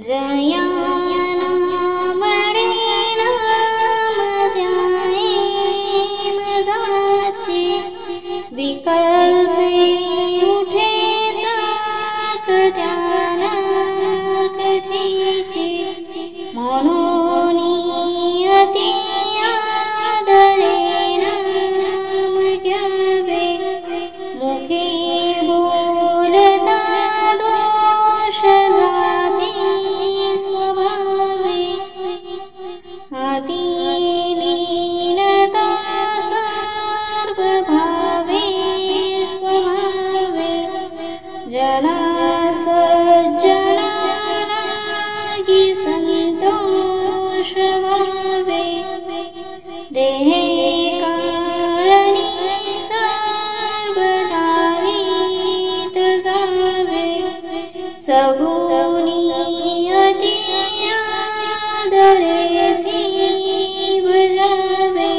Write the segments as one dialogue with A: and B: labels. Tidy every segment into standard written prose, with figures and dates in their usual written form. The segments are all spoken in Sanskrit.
A: जया नामडे नाम ध्याये मजाची विकल्पे उठे ताक ध्यानार्कचीची मनोनी अति आदरे नाम घ्यावे मुखे बोलता दोष जाती स्वभावे आती लीनता सर्वभावे स्वभावे जना सज्जना लागी संतोष भावे देहे कारणी सर्वदावीत जावे सगुणी अति आदरेसी भजावे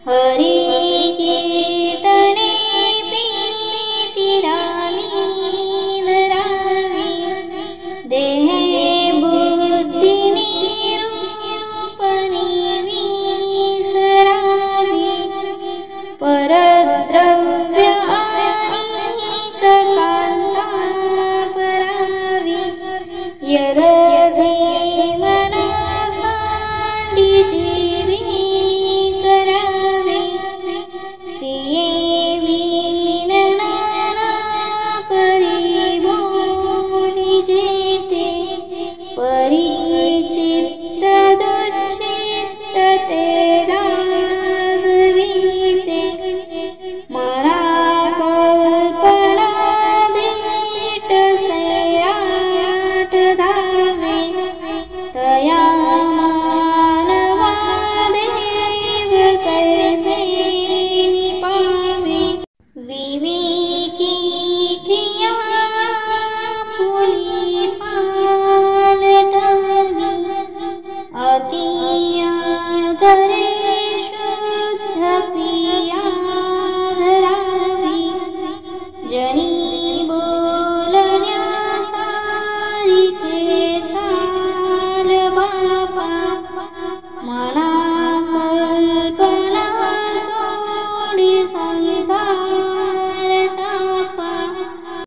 A: हरि कीर्तने प्रीति रामी धरावी देहे बुद्धि निरूपणी विसरावी परद्रव्यानिककान्ता परावी यदर्थे मनसांडी जीवी करावी क्रियेविन नाना परिभोली जेते परिचित्त दुच्चित्त ते लाजवीते मना कल्पना दीट सैराट धावे तया मानवादेव कैसे निपावे विवेकी क्रिया फुली पालटावी अति आदरे